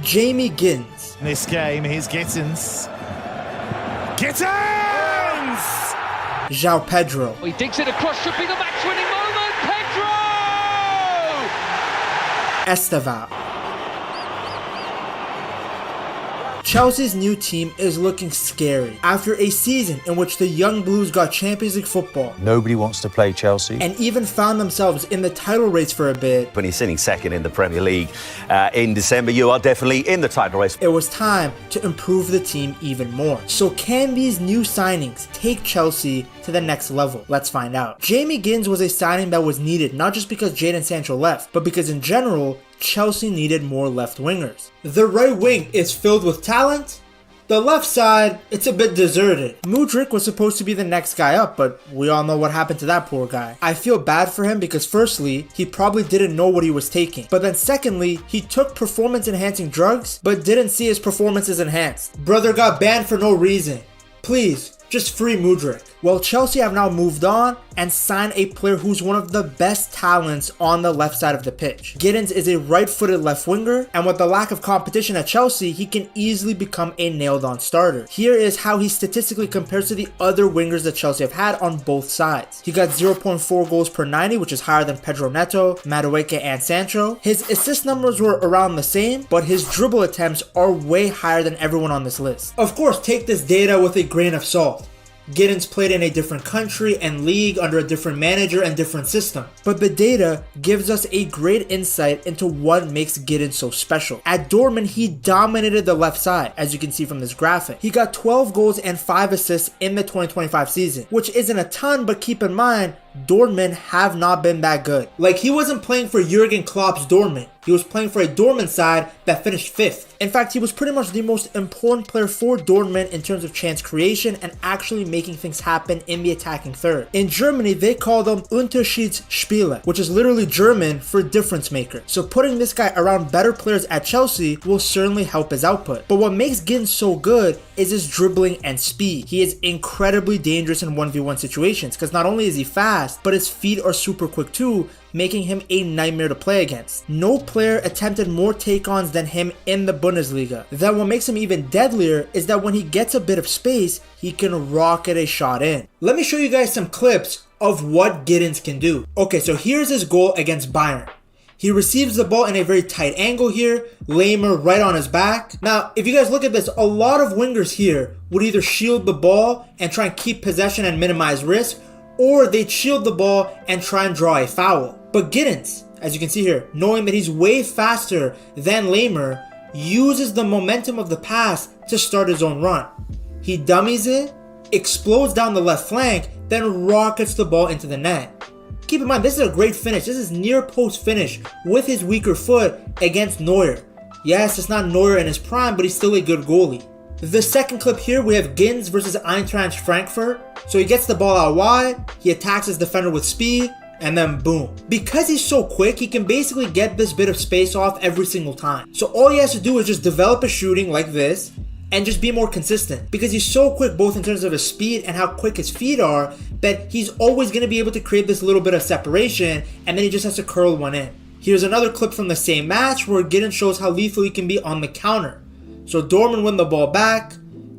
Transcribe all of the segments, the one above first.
Jamie Giddens. In this game, here's Gittins. Gittins! João Pedro. He digs it across, should be the match-winning moment. Pedro! Estevao. Chelsea's new team is looking scary after a season in which the Young Blues got Champions League football. Nobody wants to play Chelsea. And even found themselves in the title race for a bit. When you're sitting second in the Premier League in December, you are definitely in the title race. It was time to improve the team even more. So can these new signings take Chelsea to the next level? Let's find out. Jamie Giddens was a signing that was needed, not just because Jadon Sancho left, but because in general, Chelsea needed more left wingers. The right wing is filled with talent. The left side, it's a bit deserted. Mudryk was supposed to be the next guy up, but we all know what happened to that poor guy. I feel bad for him because firstly, he probably didn't know what he was taking. But then secondly, he took performance enhancing drugs, but didn't see his performances enhanced. Brother got banned for no reason. Please, just free Mudryk. Well, Chelsea have now moved on and signed a player who's one of the best talents on the left side of the pitch. Giddens is a right-footed left winger, and with the lack of competition at Chelsea, he can easily become a nailed-on starter. Here is how he statistically compares to the other wingers that Chelsea have had on both sides. He got 0.4 goals per 90, which is higher than Pedro Neto, Madueke, and Sancho. His assist numbers were around the same, but his dribble attempts are way higher than everyone on this list. Of course, take this data with a grain of salt. Giddens played in a different country and league under a different manager and different system. But the data gives us a great insight into what makes Giddens so special. At Dortmund, he dominated the left side, as you can see from this graphic. He got 12 goals and 5 assists in the 2025 season, which isn't a ton, but keep in mind, Dortmund have not been that good. Like, he wasn't playing for Jurgen Klopp's Dortmund. He was playing for a Dortmund side that finished 5th. In fact, he was pretty much the most important player for Dortmund in terms of chance creation and actually making things happen in the attacking third. In Germany, they call them Unterschiedsspieler, which is literally German for difference maker. So putting this guy around better players at Chelsea will certainly help his output. But what makes Giddens so good is his dribbling and speed. He is incredibly dangerous in 1v1 situations because not only is he fast, but his feet are super quick too, making him a nightmare to play against. No player attempted more take-ons than him in the Bundesliga. Then what makes him even deadlier is that when he gets a bit of space, he can rocket a shot in. Let me show you guys some clips of what Giddens can do. Okay, so here's his goal against Bayern. He receives the ball in a very tight angle here, Lamer right on his back. Now, if you guys look at this, a lot of wingers here would either shield the ball and try and keep possession and minimize risk, or they'd shield the ball and try and draw a foul. But Giddens, as you can see here, knowing that he's way faster than Lamer, uses the momentum of the pass to start his own run. He dummies it, explodes down the left flank, then rockets the ball into the net. Keep in mind, this is a great finish. This is near post finish with his weaker foot against Neuer. Yes, it's not Neuer in his prime, but he's still a good goalie. The second clip here, we have Giddens versus Eintracht Frankfurt. So he gets the ball out wide, he attacks his defender with speed, and then boom. Because he's so quick, he can basically get this bit of space off every single time. So all he has to do is just develop his shooting like this, and just be more consistent. Because he's so quick both in terms of his speed and how quick his feet are, that he's always going to be able to create this little bit of separation, and then he just has to curl one in. Here's another clip from the same match where Giddens shows how lethal he can be on the counter. So Dortmund win the ball back,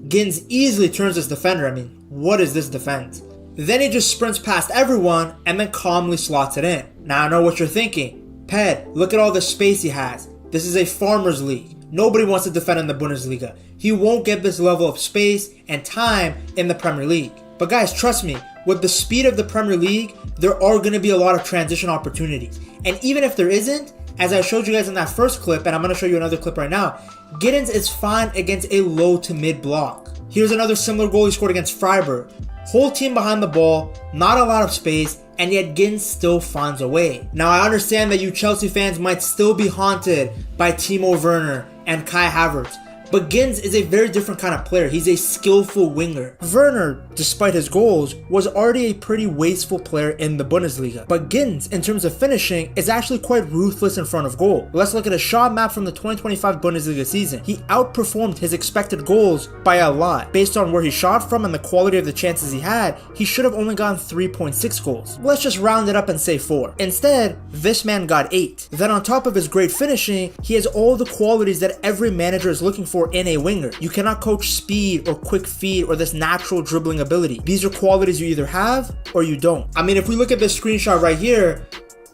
Giddens easily turns his defender. I mean, what is this defense? Then he just sprints past everyone and then calmly slots it in. Now I know what you're thinking. Ped, look at all the space he has. This is a farmer's league. Nobody wants to defend in the Bundesliga. He won't get this level of space and time in the Premier League. But guys, trust me, with the speed of the Premier League, there are going to be a lot of transition opportunities. And even if there isn't, as I showed you guys in that first clip, and I'm going to show you another clip right now, Giddens is fine against a low to mid block. Here's another similar goal he scored against Freiburg. Whole team behind the ball, not a lot of space, and yet Giddens still finds a way. Now I understand that you Chelsea fans might still be haunted by Timo Werner and Kai Havertz, But Gins is a very different kind of player. He's a skillful winger. Werner, despite his goals, was already a pretty wasteful player in the Bundesliga. But Gins, in terms of finishing, is actually quite ruthless in front of goal. Let's look at a shot map from the 2025 Bundesliga season. He outperformed his expected goals by a lot. Based on where he shot from and the quality of the chances he had, he should have only gotten 3.6 goals. Let's just round it up and say 4. Instead, this man got 8. Then on top of his great finishing, he has all the qualities that every manager is looking for in a winger. You cannot coach speed or quick feet or this natural dribbling ability. These are qualities you either have or you don't. I mean, if we look at this screenshot right here,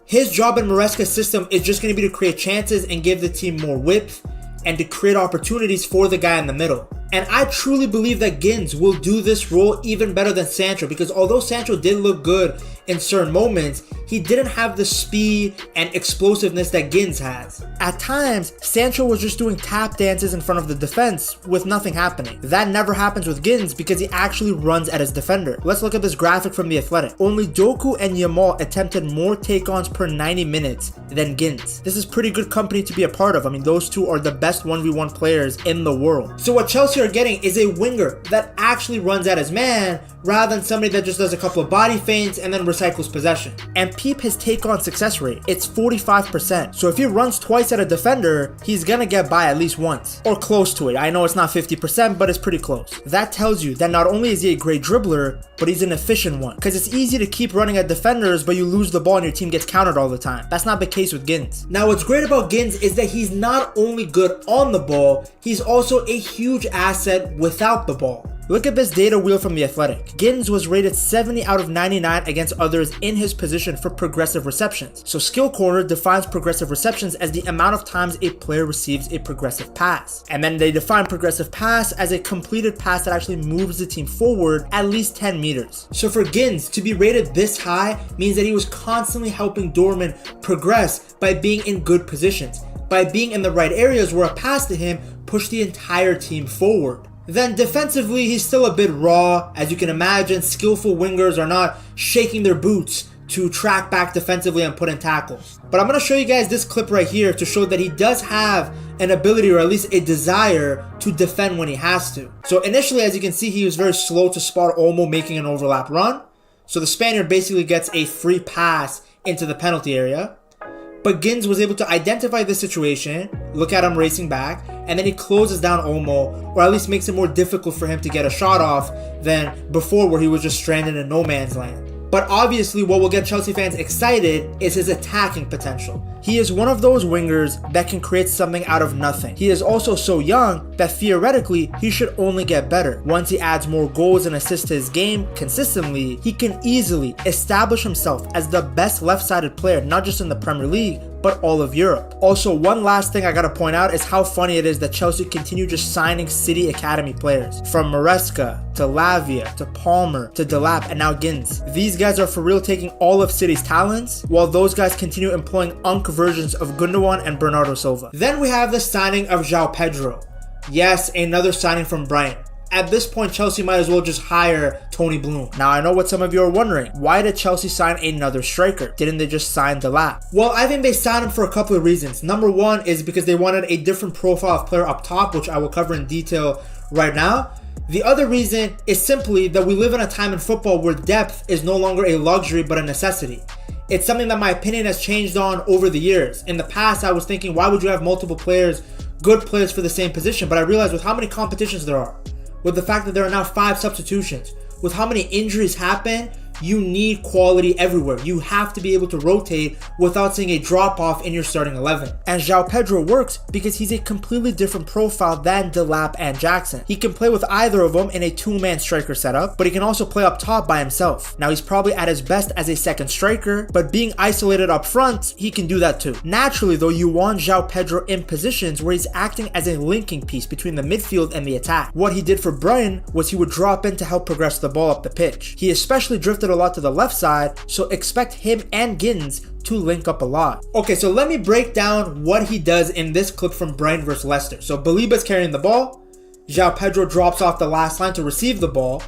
his job in Maresca's system is just going to be to create chances and give the team more width and to create opportunities for the guy in the middle. And I truly believe that Gins will do this role even better than Sancho, because although Sancho did look good in certain moments, he didn't have the speed and explosiveness that Gins has. At times, Sancho was just doing tap dances in front of the defense with nothing happening. That never happens with Gins because he actually runs at his defender. Let's look at this graphic from The Athletic. Only Doku and Yamal attempted more take-ons per 90 minutes than Gins. This is pretty good company to be a part of. I mean, those two are the best 1v1 players in the world. So what Chelsea are getting is a winger that actually runs at his man rather than somebody that just does a couple of body feints and then recycles possession. And peep his take-on success rate. It's 45%. So if he runs twice at a defender, he's gonna get by at least once. Or close to it. I know it's not 50%, but it's pretty close. That tells you that not only is he a great dribbler, but he's an efficient one. Because it's easy to keep running at defenders, but you lose the ball and your team gets countered all the time. That's not the case with Gins. Now what's great about Gins is that he's not only good on the ball, he's also a huge asset without the ball. Look at this data wheel from The Athletic. Gins was rated 70 out of 99 against others in his position for progressive receptions. So Skill Corner defines progressive receptions as the amount of times a player receives a progressive pass. And then they define progressive pass as a completed pass that actually moves the team forward at least 10 meters. So for Gins to be rated this high means that he was constantly helping Dortmund progress by being in good positions, by being in the right areas where a pass to him pushed the entire team forward. Then defensively, he's still a bit raw. As you can imagine, skillful wingers are not shaking their boots to track back defensively and put in tackles. But I'm going to show you guys this clip right here to show that he does have an ability, or at least a desire, to defend when he has to. So initially, as you can see, he was very slow to spot Olmo making an overlap run. So the Spaniard basically gets a free pass into the penalty area. But Gins was able to identify the situation, look at him racing back, and then he closes down Olmo, or at least makes it more difficult for him to get a shot off than before where he was just stranded in no man's land. But obviously what will get Chelsea fans excited is his attacking potential. He is one of those wingers that can create something out of nothing. He is also so young that theoretically he should only get better. Once he adds more goals and assists to his game consistently, he can easily establish himself as the best left-sided player, not just in the Premier League, but all of Europe. Also, one last thing I gotta point out is how funny it is that Chelsea continue just signing City Academy players. From Maresca, to Lavia, to Palmer, to Delap, and now Gins. These guys are for real taking all of City's talents, while those guys continue employing Unk versions of Gundogan and Bernardo Silva. Then we have the signing of João Pedro. Yes, another signing from Brighton. At this point, Chelsea might as well just hire Tony Bloom. Now, I know what some of you are wondering. Why did Chelsea sign another striker? Didn't they just sign Delap? Well, I think they signed him for a couple of reasons. Number one is because they wanted a different profile of player up top, which I will cover in detail right now. The other reason is simply that we live in a time in football where depth is no longer a luxury but a necessity. It's something that my opinion has changed on over the years. In the past, I was thinking, why would you have multiple players, good players for the same position? But I realized with how many competitions there are, with the fact that there are now 5 substitutions, with how many injuries happen, you need quality everywhere. You have to be able to rotate without seeing a drop-off in your starting 11. And João Pedro works because he's a completely different profile than Delap and Jackson. He can play with either of them in a 2-man striker setup, but he can also play up top by himself. Now, he's probably at his best as a second striker, but being isolated up front, he can do that too. Naturally, though, you want João Pedro in positions where he's acting as a linking piece between the midfield and the attack. What he did for Brighton was he would drop in to help progress the ball up the pitch. He especially drifted a lot to the left side, so expect him and Gins to link up a lot. Okay, so let me break down what he does in this clip from Brighton vs Leicester. So Baliba's carrying the ball, João Pedro drops off the last line to receive the ball,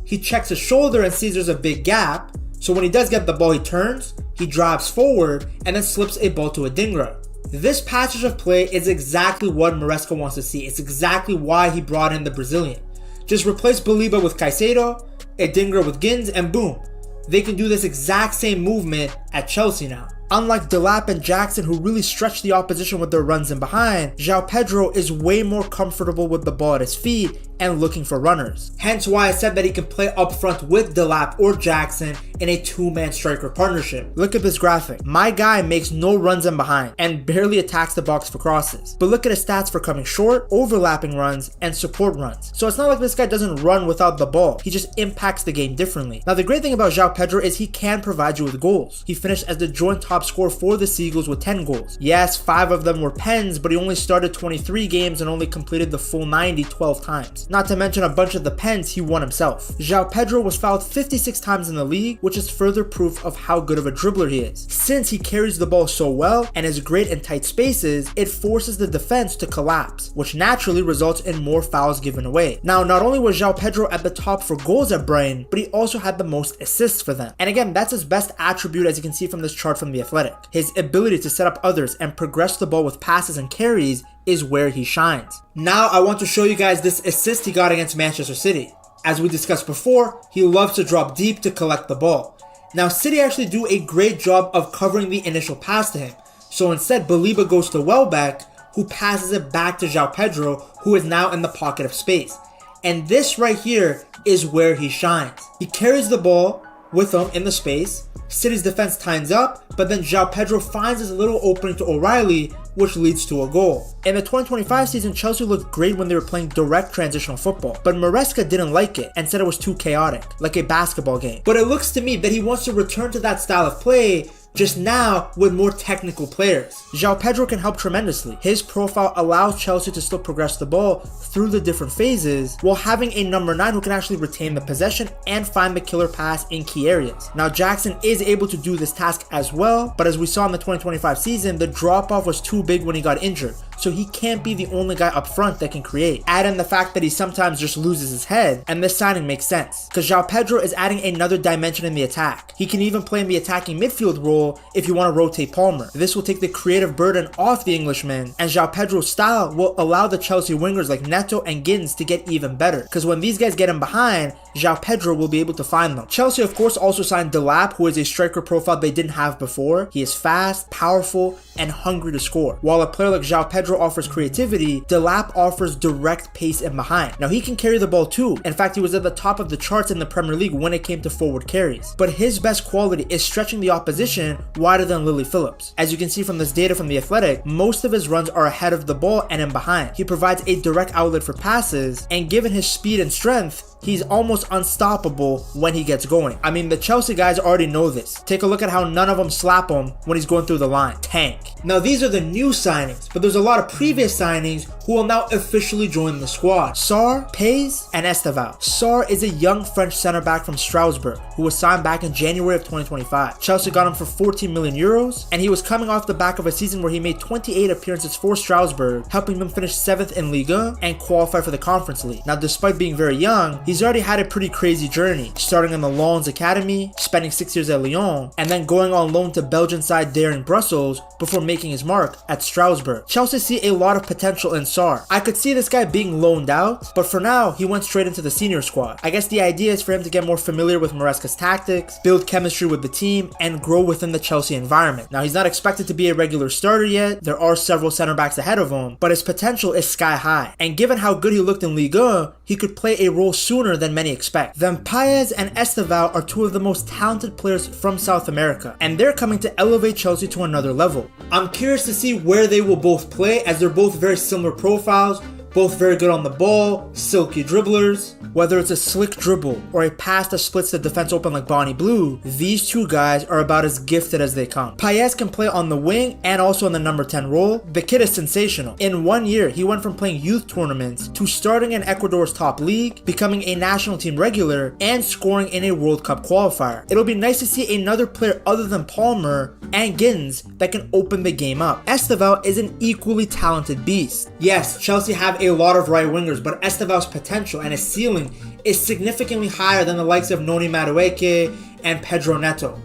he checks his shoulder and sees there's a big gap, so when he does get the ball he turns, he drives forward and then slips a ball to Adingra. This passage of play is exactly what Maresca wants to see. It's exactly why he brought in the Brazilian. Just replace Baliba with Caicedo, Edingra with Gins, and boom. They can do this exact same movement at Chelsea now. Unlike Delap and Jackson, who really stretch the opposition with their runs in behind, João Pedro is way more comfortable with the ball at his feet and looking for runners. Hence why I said that he can play up front with Delap or Jackson in a two-man striker partnership. Look at this graphic. My guy makes no runs in behind and barely attacks the box for crosses. But look at his stats for coming short, overlapping runs, and support runs. So it's not like this guy doesn't run without the ball. He just impacts the game differently. Now the great thing about João Pedro is he can provide you with goals. He finished as the joint top scorer for the Seagulls with 10 goals. Yes, 5 of them were pens, but he only started 23 games and only completed the full 90 12 times. Not to mention a bunch of the pens he won himself. João Pedro was fouled 56 times in the league, which is further proof of how good of a dribbler he is. Since he carries the ball so well and is great in tight spaces, it forces the defense to collapse, which naturally results in more fouls given away. Now, not only was João Pedro at the top for goals at Brighton, but he also had the most assists for them. And again, that's his best attribute, as you can see from this chart from The Athletic. His ability to set up others and progress the ball with passes and carries is where he shines. Now I want to show you guys this assist he got against Manchester City. As we discussed before, he loves to drop deep to collect the ball. Now City actually do a great job of covering the initial pass to him. So instead, Baliba goes to Welbeck, who passes it back to João Pedro, who is now in the pocket of space. And this right here is where he shines. He carries the ball with him in the space. City's defense tightens up, but then João Pedro finds his little opening to O'Reilly, which leads to a goal. In the 2025 season, Chelsea looked great when they were playing direct transitional football, but Maresca didn't like it and said it was too chaotic, like a basketball game. But it looks to me that he wants to return to that style of play, just now with more technical players. João Pedro can help tremendously. His profile allows Chelsea to still progress the ball through the different phases while having a number 9 who can actually retain the possession and find the killer pass in key areas. Now Jackson is able to do this task as well, but as we saw in the 2025 season, the drop off was too big when he got injured, so he can't be the only guy up front that can create. Add in the fact that he sometimes just loses his head, and this signing makes sense, because João Pedro is adding another dimension in the attack. He can even play in the attacking midfield role if you want to rotate Palmer. This will take the creative burden off the Englishman, and João Pedro's style will allow the Chelsea wingers like Neto and Gins to get even better, because when these guys get in behind, João Pedro will be able to find them. Chelsea of course also signed Delap, who is a striker profile they didn't have before. He is fast, powerful, and hungry to score. While a player like João Pedro offers creativity, Delap offers direct pace in behind. Now he can carry the ball too. In fact, he was at the top of the charts in the Premier League when it came to forward carries. But his best quality is stretching the opposition wider than Lily Phillips. As you can see from this data from The Athletic, most of his runs are ahead of the ball and in behind. He provides a direct outlet for passes, and given his speed and strength, he's almost unstoppable when he gets going. I mean, the Chelsea guys already know this. Take a look at how none of them slap him when he's going through the line. Tank. Now these are the new signings, but there's a lot of previous signings who will now officially join the squad. Sarr, Pays, and Esteval. Sarr is a young French center back from Strasbourg who was signed back in January of 2025. Chelsea got him for 14 million euros, and he was coming off the back of a season where he made 28 appearances for Strasbourg, helping them finish 7th in Liga and qualify for the Conference League. Now despite being very young, he's already had a pretty crazy journey, starting in the Lens Academy, spending 6 years at Lyon, and then going on loan to Belgian side Daring Brussels before making his mark at Strasbourg. Chelsea see a lot of potential in Sarr. I could see this guy being loaned out, but for now, he went straight into the senior squad. I guess the idea is for him to get more familiar with Maresca's tactics, build chemistry with the team, and grow within the Chelsea environment. Now, he's not expected to be a regular starter yet. There are several center backs ahead of him, but his potential is sky high. And given how good he looked in Liga, he could play a role sooner than many expect. Then Paez and Esteval are two of the most talented players from South America, and they're coming to elevate Chelsea to another level. I'm curious to see where they will both play, as they're both very similar profiles, both very good on the ball, silky dribblers. Whether it's a slick dribble or a pass that splits the defense open like Bonnie Blue, these two guys are about as gifted as they come. Paez can play on the wing and also in the number 10 role. The kid is sensational. In 1 year, he went from playing youth tournaments to starting in Ecuador's top league, becoming a national team regular, and scoring in a World Cup qualifier. It'll be nice to see another player other than Palmer and Gins that can open the game up. Esteval is an equally talented beast. Yes, Chelsea have a lot of right wingers, but Esteval's potential and his ceiling is significantly higher than the likes of Noni Madueke and Pedro Neto.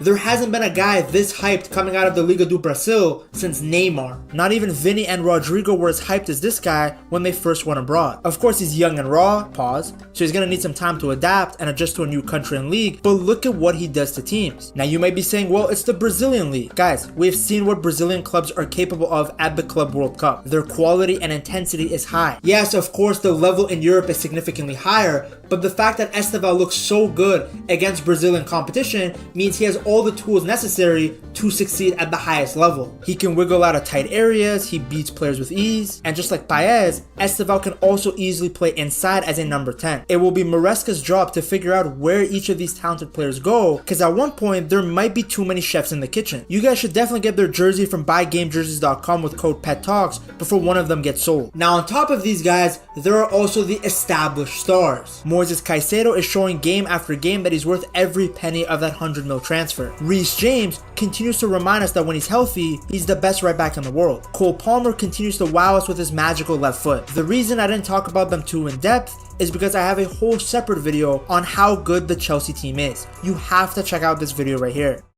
There hasn't been a guy this hyped coming out of the Liga do Brasil since Neymar. Not even Vini and Rodrigo were as hyped as this guy when they first went abroad. Of course, he's young and raw, pause, so he's gonna need some time to adapt and adjust to a new country and league, but look at what he does to teams. Now you might be saying, well, it's the Brazilian league. Guys, we've seen what Brazilian clubs are capable of at the Club World Cup. Their quality and intensity is high. Yes, of course, the level in Europe is significantly higher, but the fact that Estevão looks so good against Brazilian competition means he has all the tools necessary to succeed at the highest level. He can wiggle out of tight areas, he beats players with ease, and just like Paes, Estevão can also easily play inside as a number 10. It will be Maresca's job to figure out where each of these talented players go, because at one point there might be too many chefs in the kitchen. You guys should definitely get their jersey from buygamejerseys.com with code PETTALKS before one of them gets sold. Now on top of these guys, there are also the established stars. Moises Caicedo is showing game after game that he's worth every penny of that 100 mil transfer. Reece James continues to remind us that when he's healthy, he's the best right back in the world. Cole Palmer continues to wow us with his magical left foot. The reason I didn't talk about them too in depth is because I have a whole separate video on how good the Chelsea team is. You have to check out this video right here.